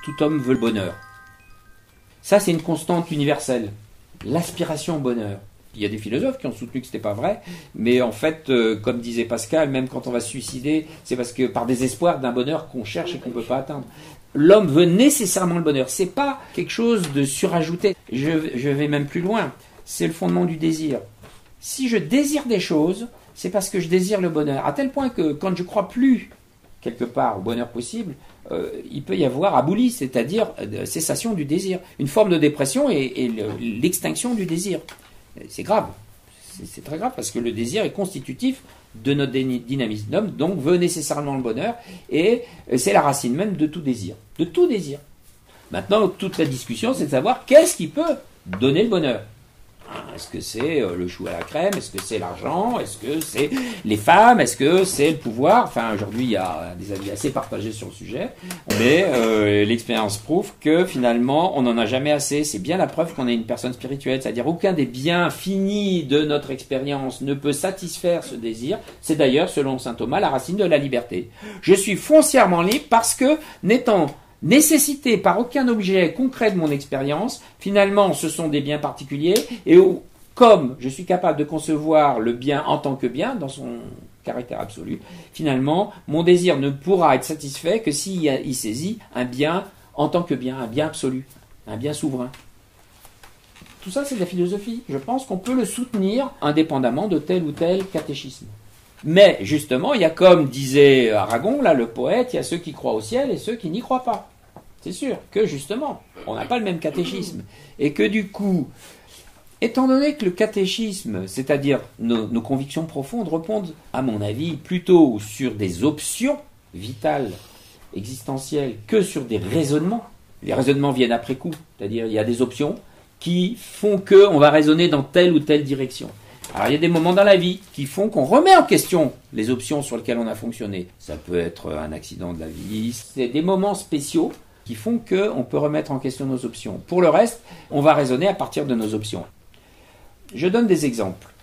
Tout homme veut le bonheur. Ça, c'est une constante universelle. L'aspiration au bonheur. Il y a des philosophes qui ont soutenu que ce n'était pas vrai, mais en fait, comme disait Pascal, même quand on va se suicider, c'est parce que par désespoir d'un bonheur qu'on cherche et qu'on ne peut pas atteindre. L'homme veut nécessairement le bonheur. C'est pas quelque chose de surajouté. Je vais même plus loin. C'est le fondement du désir. Si je désire des choses, c'est parce que je désire le bonheur. À tel point que quand je crois plus quelque part au bonheur possible, il peut y avoir abouli, c'est-à-dire cessation du désir. Une forme de dépression et l'extinction du désir. C'est grave. C'est très grave parce que le désir est constitutif de notre dynamisme. L'homme donc veut nécessairement le bonheur et c'est la racine même de tout désir. De tout désir. Maintenant, toute la discussion, c'est de savoir qu'est-ce qui peut donner le bonheur. Est-ce que c'est le chou à la crème? Est-ce que c'est l'argent? Est-ce que c'est les femmes? Est-ce que c'est le pouvoir? Enfin, aujourd'hui, il y a des avis assez partagés sur le sujet. Mais l'expérience prouve que finalement, on n'en a jamais assez. C'est bien la preuve qu'on est une personne spirituelle. C'est-à-dire aucun des biens finis de notre expérience ne peut satisfaire ce désir. C'est d'ailleurs, selon saint Thomas, la racine de la liberté. Je suis foncièrement libre parce que, n'étant nécessité par aucun objet concret de mon expérience, finalement ce sont des biens particuliers, et comme je suis capable de concevoir le bien en tant que bien, dans son caractère absolu, finalement mon désir ne pourra être satisfait que s'il saisit un bien en tant que bien, un bien absolu, un bien souverain. Tout ça c'est de la philosophie. Je pense qu'on peut le soutenir indépendamment de tel ou tel catéchisme. Mais justement, il y a comme disait Aragon, là, le poète, il y a ceux qui croient au ciel et ceux qui n'y croient pas. C'est sûr que justement, on n'a pas le même catéchisme. Et que du coup, étant donné que le catéchisme, c'est-à-dire nos convictions profondes, répondent, à mon avis, plutôt sur des options vitales, existentielles, que sur des raisonnements. Les raisonnements viennent après coup. C'est-à-dire, il y a des options qui font qu'on va raisonner dans telle ou telle direction. Alors il y a des moments dans la vie qui font qu'on remet en question les options sur lesquelles on a fonctionné. Ça peut être un accident de la vie, c'est des moments spéciaux qui font qu'on peut remettre en question nos options. Pour le reste, on va raisonner à partir de nos options. Je donne des exemples.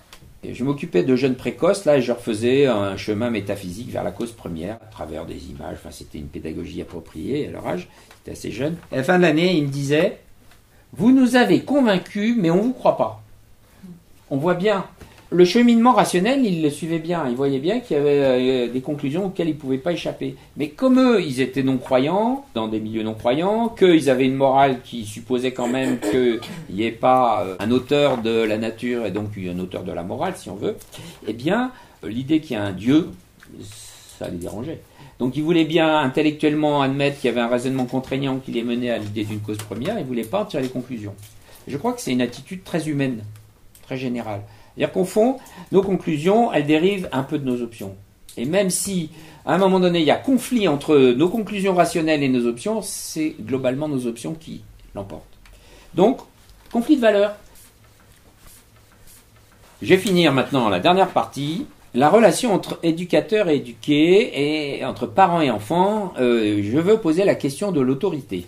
Je m'occupais de jeunes précoces, là, et je leur faisais un chemin métaphysique vers la cause première, à travers des images. Enfin, c'était une pédagogie appropriée à leur âge, c'était assez jeune. À la fin de l'année, ils me disaient « Vous nous avez convaincus, mais on ne vous croit pas. » On voit bien. Le cheminement rationnel, ils le suivaient bien. Ils voyaient bien qu'il y avait des conclusions auxquelles ils ne pouvaient pas échapper. Mais comme eux, ils étaient non-croyants, dans des milieux non-croyants, qu'ils avaient une morale qui supposait quand même qu'il n'y ait pas un auteur de la nature et donc un auteur de la morale, si on veut, eh bien, l'idée qu'il y a un Dieu, ça les dérangeait. Donc ils voulaient bien intellectuellement admettre qu'il y avait un raisonnement contraignant qui les menait à l'idée d'une cause première, ils ne voulaient pas en tirer les conclusions. Je crois que c'est une attitude très humaine, très générale. C'est-à-dire qu'au fond, nos conclusions, elles dérivent un peu de nos options. Et même si, à un moment donné, il y a conflit entre nos conclusions rationnelles et nos options, c'est globalement nos options qui l'emportent. Donc, conflit de valeurs. Je vais finir maintenant la dernière partie. La relation entre éducateur et éduqué et entre parents et enfants, je veux poser la question de l'autorité.